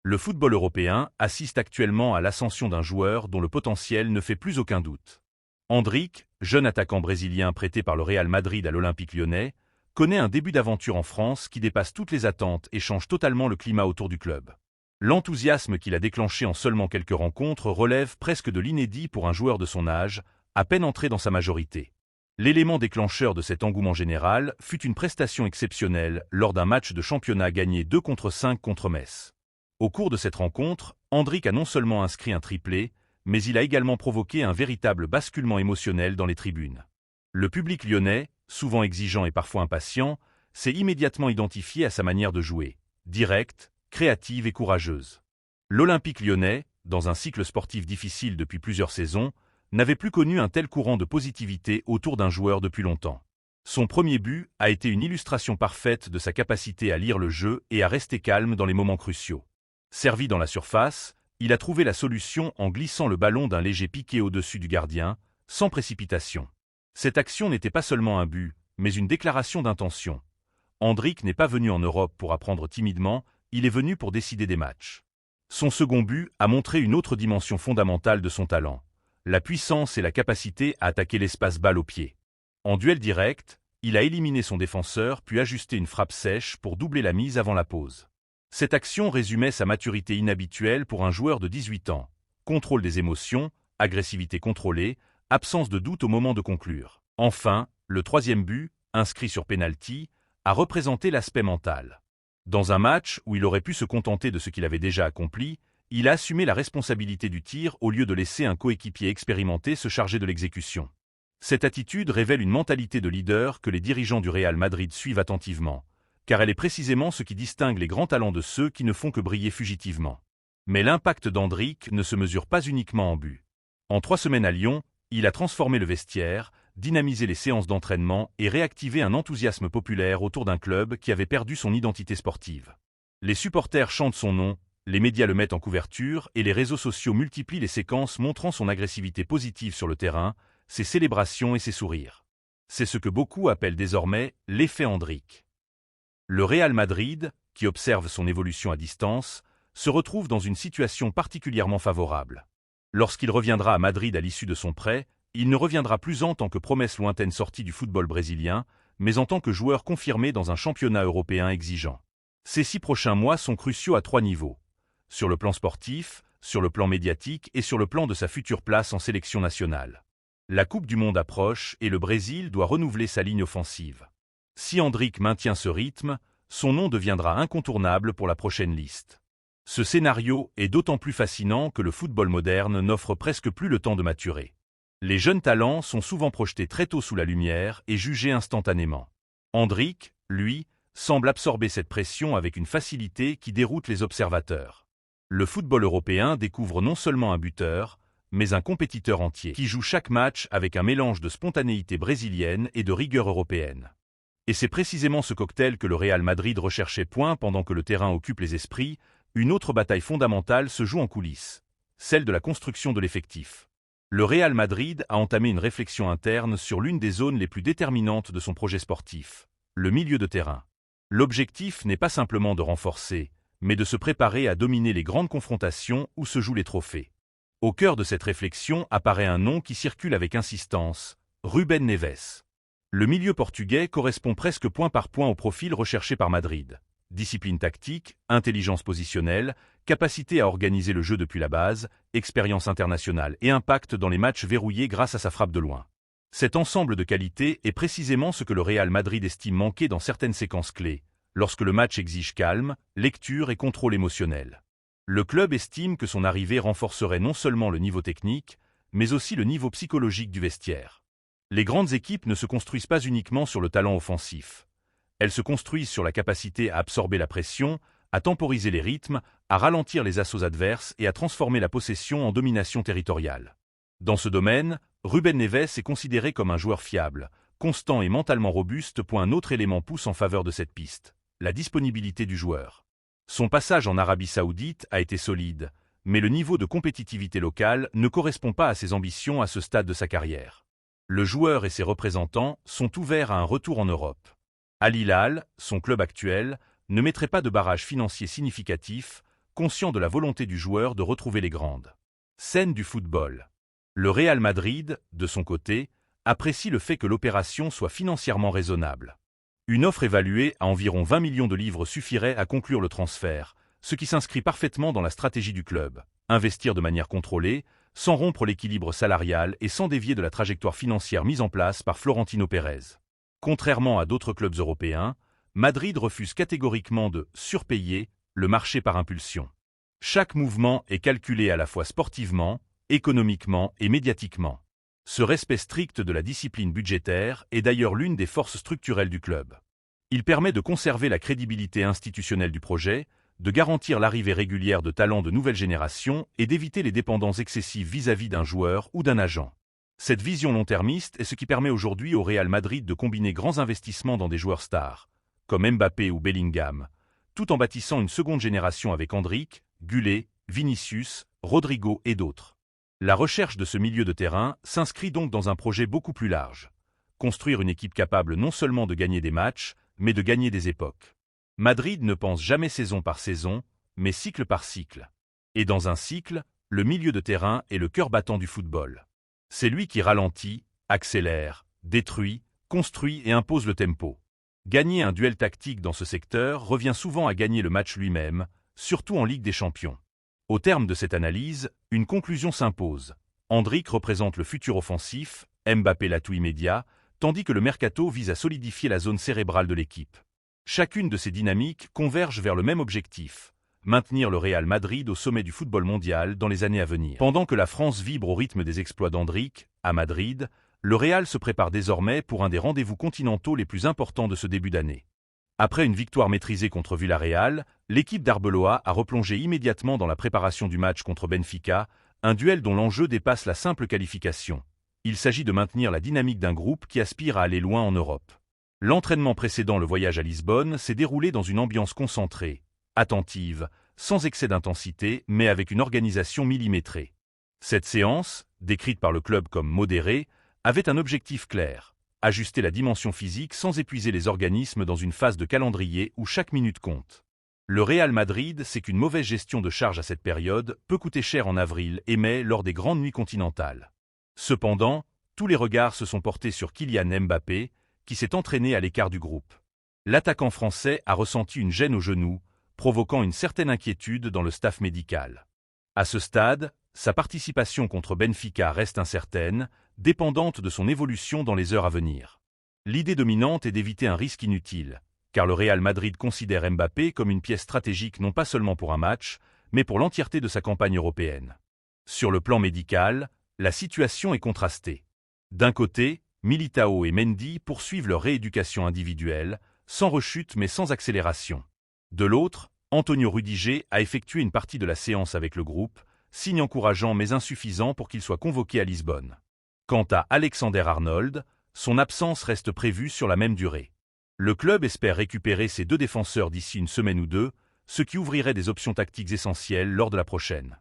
Le football européen assiste actuellement à l'ascension d'un joueur dont le potentiel ne fait plus aucun doute. Endrick, jeune attaquant brésilien prêté par le Real Madrid à l'Olympique lyonnais, connaît un début d'aventure en France qui dépasse toutes les attentes et change totalement le climat autour du club. L'enthousiasme qu'il a déclenché en seulement quelques rencontres relève presque de l'inédit pour un joueur de son âge, à peine entré dans sa majorité. L'élément déclencheur de cet engouement général fut une prestation exceptionnelle lors d'un match de championnat gagné 2-5 contre Metz. Au cours de cette rencontre, Endrick a non seulement inscrit un triplé, mais il a également provoqué un véritable basculement émotionnel dans les tribunes. Le public lyonnais, souvent exigeant et parfois impatient, s'est immédiatement identifié à sa manière de jouer, directe, créative et courageuse. L'Olympique lyonnais, dans un cycle sportif difficile depuis plusieurs saisons, n'avait plus connu un tel courant de positivité autour d'un joueur depuis longtemps. Son premier but a été une illustration parfaite de sa capacité à lire le jeu et à rester calme dans les moments cruciaux. Servi dans la surface, il a trouvé la solution en glissant le ballon d'un léger piqué au-dessus du gardien, sans précipitation. Cette action n'était pas seulement un but, mais une déclaration d'intention. Endrick n'est pas venu en Europe pour apprendre timidement, il est venu pour décider des matchs. Son second but a montré une autre dimension fondamentale de son talent, la puissance et la capacité à attaquer l'espace balle au pied. En duel direct, il a éliminé son défenseur puis ajusté une frappe sèche pour doubler la mise avant la pause. Cette action résumait sa maturité inhabituelle pour un joueur de 18 ans. Contrôle des émotions, agressivité contrôlée, absence de doute au moment de conclure. Enfin, le troisième but, inscrit sur pénalty, a représenté l'aspect mental. Dans un match où il aurait pu se contenter de ce qu'il avait déjà accompli, il a assumé la responsabilité du tir au lieu de laisser un coéquipier expérimenté se charger de l'exécution. Cette attitude révèle une mentalité de leader que les dirigeants du Real Madrid suivent attentivement, car elle est précisément ce qui distingue les grands talents de ceux qui ne font que briller fugitivement. Mais l'impact d'Endrick ne se mesure pas uniquement en but. En 3 semaines à Lyon, il a transformé le vestiaire, dynamisé les séances d'entraînement et réactivé un enthousiasme populaire autour d'un club qui avait perdu son identité sportive. Les supporters chantent son nom, les médias le mettent en couverture et les réseaux sociaux multiplient les séquences montrant son agressivité positive sur le terrain, ses célébrations et ses sourires. C'est ce que beaucoup appellent désormais l'effet Endrick. Le Real Madrid, qui observe son évolution à distance, se retrouve dans une situation particulièrement favorable. Lorsqu'il reviendra à Madrid à l'issue de son prêt, il ne reviendra plus en tant que promesse lointaine sortie du football brésilien, mais en tant que joueur confirmé dans un championnat européen exigeant. Ces 6 prochains mois sont cruciaux à 3 niveaux. Sur le plan sportif, sur le plan médiatique et sur le plan de sa future place en sélection nationale. La Coupe du Monde approche et le Brésil doit renouveler sa ligne offensive. Si Endrick maintient ce rythme, son nom deviendra incontournable pour la prochaine liste. Ce scénario est d'autant plus fascinant que le football moderne n'offre presque plus le temps de maturer. Les jeunes talents sont souvent projetés très tôt sous la lumière et jugés instantanément. Endrick, lui, semble absorber cette pression avec une facilité qui déroute les observateurs. Le football européen découvre non seulement un buteur, mais un compétiteur entier qui joue chaque match avec un mélange de spontanéité brésilienne et de rigueur européenne. Et c'est précisément ce cocktail que le Real Madrid recherchait point pendant que le terrain occupe les esprits. Une autre bataille fondamentale se joue en coulisses, celle de la construction de l'effectif. Le Real Madrid a entamé une réflexion interne sur l'une des zones les plus déterminantes de son projet sportif, le milieu de terrain. L'objectif n'est pas simplement de renforcer, mais de se préparer à dominer les grandes confrontations où se jouent les trophées. Au cœur de cette réflexion apparaît un nom qui circule avec insistance, Ruben Neves. Le milieu portugais correspond presque point par point au profil recherché par Madrid. Discipline tactique, intelligence positionnelle, capacité à organiser le jeu depuis la base, expérience internationale et impact dans les matchs verrouillés grâce à sa frappe de loin. Cet ensemble de qualités est précisément ce que le Real Madrid estime manquer dans certaines séquences clés, lorsque le match exige calme, lecture et contrôle émotionnel. Le club estime que son arrivée renforcerait non seulement le niveau technique, mais aussi le niveau psychologique du vestiaire. Les grandes équipes ne se construisent pas uniquement sur le talent offensif. Elles se construisent sur la capacité à absorber la pression, à temporiser les rythmes, à ralentir les assauts adverses et à transformer la possession en domination territoriale. Dans ce domaine, Ruben Neves est considéré comme un joueur fiable, constant et mentalement robuste. Un autre élément pousse en faveur de cette piste, la disponibilité du joueur. Son passage en Arabie Saoudite a été solide, mais le niveau de compétitivité locale ne correspond pas à ses ambitions à ce stade de sa carrière. Le joueur et ses représentants sont ouverts à un retour en Europe. Al Hilal, son club actuel, ne mettrait pas de barrage financier significatif, conscient de la volonté du joueur de retrouver les grandes scènes du football. Le Real Madrid, de son côté, apprécie le fait que l'opération soit financièrement raisonnable. Une offre évaluée à environ 20 millions de livres suffirait à conclure le transfert, ce qui s'inscrit parfaitement dans la stratégie du club, investir de manière contrôlée, sans rompre l'équilibre salarial et sans dévier de la trajectoire financière mise en place par Florentino Pérez. Contrairement à d'autres clubs européens, Madrid refuse catégoriquement de « surpayer » le marché par impulsion. Chaque mouvement est calculé à la fois sportivement, économiquement et médiatiquement. Ce respect strict de la discipline budgétaire est d'ailleurs l'une des forces structurelles du club. Il permet de conserver la crédibilité institutionnelle du projet, de garantir l'arrivée régulière de talents de nouvelle génération et d'éviter les dépendances excessives vis-à-vis d'un joueur ou d'un agent. Cette vision long-termiste est ce qui permet aujourd'hui au Real Madrid de combiner grands investissements dans des joueurs stars, comme Mbappé ou Bellingham, tout en bâtissant une seconde génération avec Endrick, Gullet, Vinicius, Rodrigo et d'autres. La recherche de ce milieu de terrain s'inscrit donc dans un projet beaucoup plus large. Construire une équipe capable non seulement de gagner des matchs, mais de gagner des époques. Madrid ne pense jamais saison par saison, mais cycle par cycle. Et dans un cycle, le milieu de terrain est le cœur battant du football. C'est lui qui ralentit, accélère, détruit, construit et impose le tempo. Gagner un duel tactique dans ce secteur revient souvent à gagner le match lui-même, surtout en Ligue des Champions. Au terme de cette analyse, une conclusion s'impose. Endrick représente le futur offensif, Mbappé l'atout immédiat, tandis que le mercato vise à solidifier la zone cérébrale de l'équipe. Chacune de ces dynamiques converge vers le même objectif, maintenir le Real Madrid au sommet du football mondial dans les années à venir. Pendant que la France vibre au rythme des exploits d'Endrick, à Madrid, le Real se prépare désormais pour un des rendez-vous continentaux les plus importants de ce début d'année. Après une victoire maîtrisée contre Villarreal, l'équipe d'Arbeloa a replongé immédiatement dans la préparation du match contre Benfica, un duel dont l'enjeu dépasse la simple qualification. Il s'agit de maintenir la dynamique d'un groupe qui aspire à aller loin en Europe. L'entraînement précédant le voyage à Lisbonne s'est déroulé dans une ambiance concentrée, attentive, sans excès d'intensité, mais avec une organisation millimétrée. Cette séance, décrite par le club comme modérée, avait un objectif clair: ajuster la dimension physique sans épuiser les organismes dans une phase de calendrier où chaque minute compte. Le Real Madrid sait qu'une mauvaise gestion de charge à cette période peut coûter cher en avril et mai lors des grandes nuits continentales. Cependant, tous les regards se sont portés sur Kylian Mbappé, qui s'est entraîné à l'écart du groupe. L'attaquant français a ressenti une gêne au genou, provoquant une certaine inquiétude dans le staff médical. À ce stade, sa participation contre Benfica reste incertaine, dépendante de son évolution dans les heures à venir. L'idée dominante est d'éviter un risque inutile, car le Real Madrid considère Mbappé comme une pièce stratégique non pas seulement pour un match, mais pour l'entièreté de sa campagne européenne. Sur le plan médical, la situation est contrastée. D'un côté, Militao et Mendy poursuivent leur rééducation individuelle, sans rechute mais sans accélération. De l'autre, Antonio Rudiger a effectué une partie de la séance avec le groupe, signe encourageant mais insuffisant pour qu'il soit convoqué à Lisbonne. Quant à Alexander-Arnold, son absence reste prévue sur la même durée. Le club espère récupérer ses deux défenseurs d'ici une semaine ou deux, ce qui ouvrirait des options tactiques essentielles lors de la prochaine